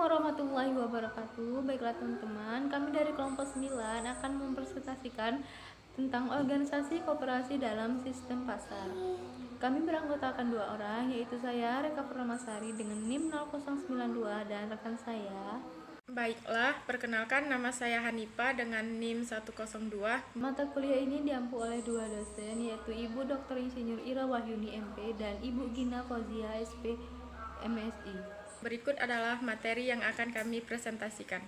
warahmatullahi wabarakatuh. Baiklah teman-teman, kami dari kelompok 9 akan mempresentasikan tentang organisasi koperasi dalam sistem pasar. Kami beranggotakan 2 orang, yaitu saya Reka Purnamasari dengan NIM 0092 dan rekan saya. Baiklah, perkenalkan nama saya Hanipa dengan NIM 102. Mata kuliah ini diampu oleh 2 dosen, yaitu Ibu Dr. Insinyur Ira Wahyuni MP dan Ibu Gina Fauzia SP MSI. Berikut adalah materi yang akan kami presentasikan.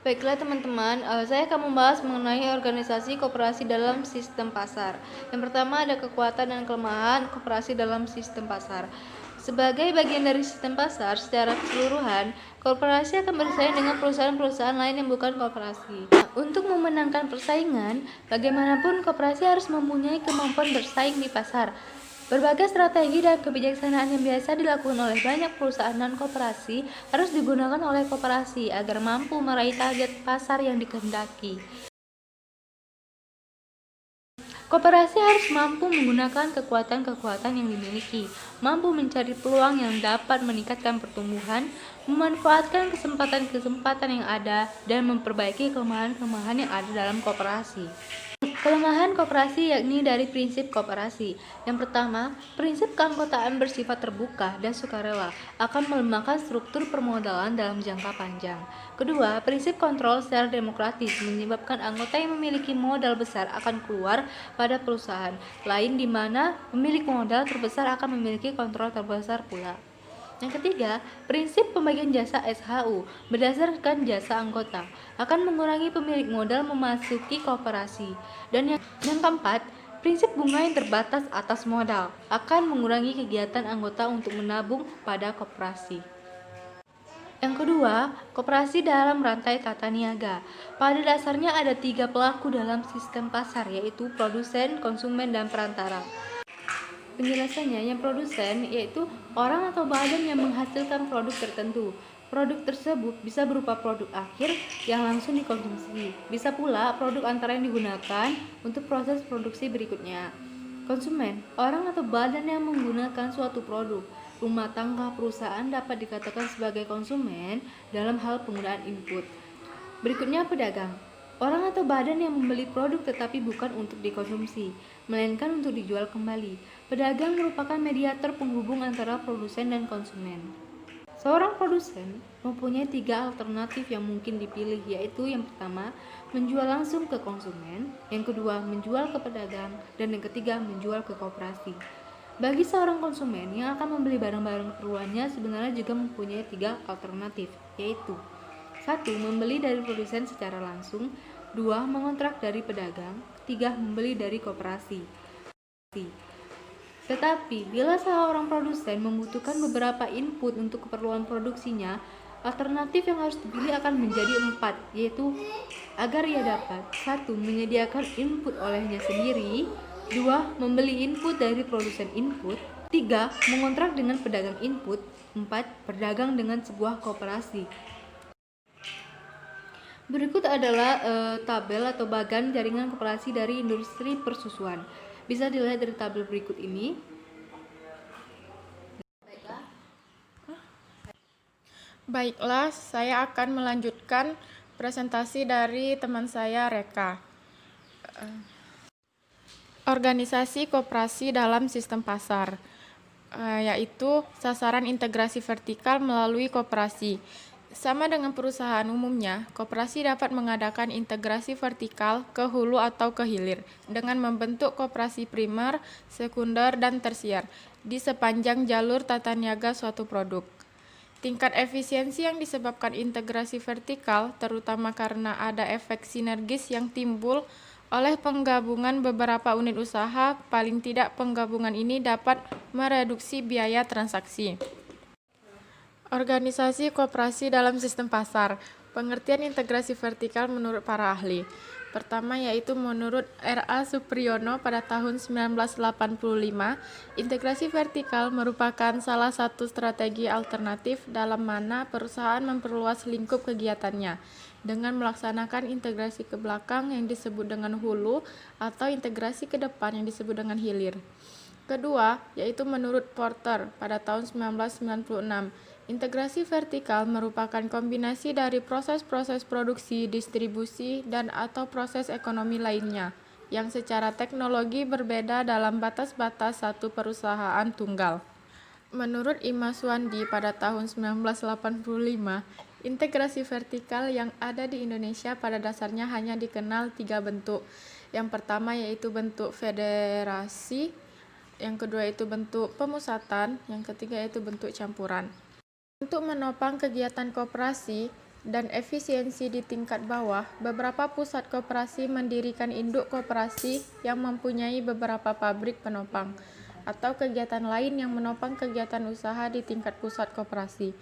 Baiklah teman-teman, saya akan membahas mengenai organisasi koperasi dalam sistem pasar. Yang pertama ada kekuatan dan kelemahan koperasi dalam sistem pasar. Sebagai bagian dari sistem pasar secara keseluruhan, koperasi akan bersaing dengan perusahaan-perusahaan lain yang bukan koperasi. Untuk memenangkan persaingan, bagaimanapun koperasi harus mempunyai kemampuan bersaing di pasar. Berbagai strategi dan kebijaksanaan yang biasa dilakukan oleh banyak perusahaan non-koperasi harus digunakan oleh koperasi agar mampu meraih target pasar yang dikehendaki. Koperasi harus mampu menggunakan kekuatan-kekuatan yang dimiliki, mampu mencari peluang yang dapat meningkatkan pertumbuhan, memanfaatkan kesempatan-kesempatan yang ada, dan memperbaiki kelemahan-kelemahan yang ada dalam koperasi. Kelemahan koperasi yakni dari prinsip koperasi. Yang pertama, prinsip keanggotaan bersifat terbuka dan sukarela akan melemahkan struktur permodalan dalam jangka panjang. Kedua, prinsip kontrol secara demokratis menyebabkan anggota yang memiliki modal besar akan keluar pada perusahaan lain di mana pemilik modal terbesar akan memiliki kontrol terbesar pula. Yang ketiga, prinsip pembagian jasa SHU berdasarkan jasa anggota akan mengurangi pemilik modal memasuki koperasi. Dan yang keempat, prinsip bunga yang terbatas atas modal akan mengurangi kegiatan anggota untuk menabung pada koperasi. Yang kedua, koperasi dalam rantai tata niaga. Pada dasarnya ada 3 pelaku dalam sistem pasar, yaitu produsen, konsumen, dan perantara. Penjelasannya, yang produsen yaitu orang atau badan yang menghasilkan produk tertentu. Produk tersebut bisa berupa produk akhir yang langsung dikonsumsi. Bisa pula produk antara yang digunakan untuk proses produksi berikutnya. Konsumen, orang atau badan yang menggunakan suatu produk. Rumah tangga perusahaan dapat dikatakan sebagai konsumen dalam hal penggunaan input. Berikutnya pedagang. Orang atau badan yang membeli produk tetapi bukan untuk dikonsumsi, melainkan untuk dijual kembali. Pedagang merupakan mediator penghubung antara produsen dan konsumen. Seorang produsen mempunyai 3 alternatif yang mungkin dipilih, yaitu yang pertama, menjual langsung ke konsumen, yang kedua, menjual ke pedagang, dan yang ketiga, menjual ke koperasi. Bagi seorang konsumen yang akan membeli barang-barang keperluannya sebenarnya juga mempunyai 3 alternatif, yaitu 1. Membeli dari produsen secara langsung. 2. Mengontrak dari pedagang. 3. Membeli dari koperasi. Tetapi, bila seorang produsen membutuhkan beberapa input untuk keperluan produksinya, alternatif yang harus dipilih akan menjadi 4, yaitu agar ia dapat 1. Menyediakan input olehnya sendiri. 2. Membeli input dari produsen input. 3. Mengontrak dengan pedagang input. 4. Berdagang dengan sebuah koperasi. Berikut adalah tabel atau bagan jaringan koperasi dari industri persusuan. Bisa dilihat dari tabel berikut ini. Baiklah, saya akan melanjutkan presentasi dari teman saya Reka. Organisasi koperasi dalam sistem pasar, yaitu sasaran integrasi vertikal melalui koperasi. Sama dengan perusahaan umumnya, koperasi dapat mengadakan integrasi vertikal ke hulu atau ke hilir dengan membentuk koperasi primer, sekunder, dan tersier di sepanjang jalur tata niaga suatu produk. Tingkat efisiensi yang disebabkan integrasi vertikal, terutama karena ada efek sinergis yang timbul oleh penggabungan beberapa unit usaha, paling tidak penggabungan ini dapat mereduksi biaya transaksi. Organisasi koperasi dalam sistem pasar. Pengertian integrasi vertikal menurut para ahli. Pertama yaitu menurut R.A. Supriyono pada tahun 1985, integrasi vertikal merupakan salah satu strategi alternatif dalam mana perusahaan memperluas lingkup kegiatannya dengan melaksanakan integrasi ke belakang yang disebut dengan hulu atau integrasi ke depan yang disebut dengan hilir. Kedua, yaitu menurut Porter pada tahun 1996, integrasi vertikal merupakan kombinasi dari proses-proses produksi, distribusi, dan atau proses ekonomi lainnya yang secara teknologi berbeda dalam batas-batas satu perusahaan tunggal. Menurut Ima Suwandi pada tahun 1985, integrasi vertikal yang ada di Indonesia pada dasarnya hanya dikenal 3 bentuk. Yang pertama yaitu bentuk federasi, yang kedua itu bentuk pemusatan, yang ketiga itu bentuk campuran. Untuk menopang kegiatan koperasi dan efisiensi di tingkat bawah, beberapa pusat koperasi mendirikan induk koperasi yang mempunyai beberapa pabrik penopang atau kegiatan lain yang menopang kegiatan usaha di tingkat pusat koperasi,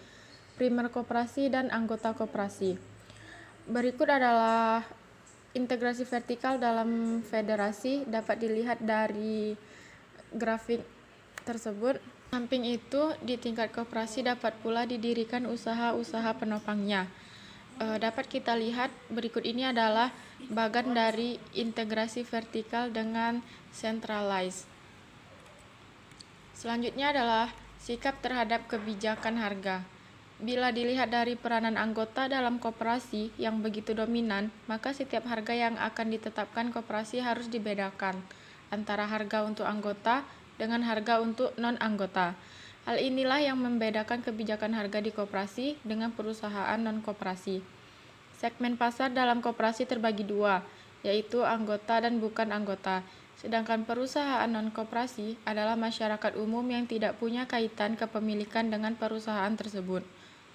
primer koperasi, dan anggota koperasi. Berikut adalah integrasi vertikal dalam federasi, dapat dilihat dari grafik tersebut. Samping itu, di tingkat koperasi dapat pula didirikan usaha-usaha penopangnya. Dapat kita lihat berikut ini adalah bagan dari integrasi vertikal dengan centralized. Selanjutnya adalah sikap terhadap kebijakan harga. Bila dilihat dari peranan anggota dalam koperasi yang begitu dominan, maka setiap harga yang akan ditetapkan koperasi harus dibedakan antara harga untuk anggota dengan harga untuk non-anggota. Hal inilah yang membedakan kebijakan harga di koperasi dengan perusahaan non-koperasi. Segmen pasar dalam koperasi terbagi dua, yaitu anggota dan bukan anggota. Sedangkan perusahaan non-koperasi adalah masyarakat umum yang tidak punya kaitan kepemilikan dengan perusahaan tersebut.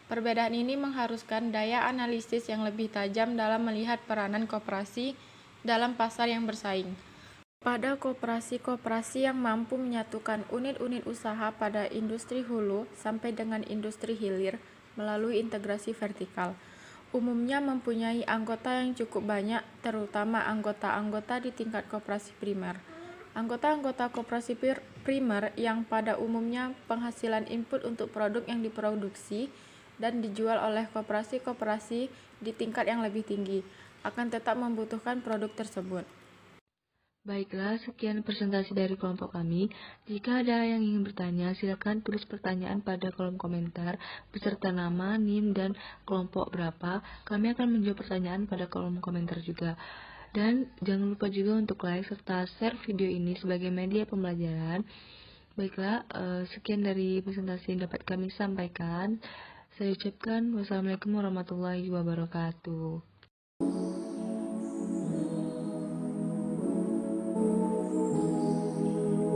Perbedaan ini mengharuskan daya analisis yang lebih tajam dalam melihat peranan koperasi dalam pasar yang bersaing. Pada koperasi-koperasi yang mampu menyatukan unit-unit usaha pada industri hulu sampai dengan industri hilir melalui integrasi vertikal, umumnya mempunyai anggota yang cukup banyak, terutama anggota-anggota di tingkat koperasi primer. Anggota-anggota koperasi primer yang pada umumnya penghasilan input untuk produk yang diproduksi dan dijual oleh koperasi-koperasi di tingkat yang lebih tinggi, akan tetap membutuhkan produk tersebut. Baiklah, sekian presentasi dari kelompok kami. Jika ada yang ingin bertanya, silakan tulis pertanyaan pada kolom komentar beserta nama, NIM, dan kelompok berapa. Kami akan menjawab pertanyaan pada kolom komentar juga. Dan jangan lupa juga untuk like serta share video ini sebagai media pembelajaran. Baiklah, sekian dari presentasi yang dapat kami sampaikan. Saya ucapkan wassalamualaikum warahmatullahi wabarakatuh.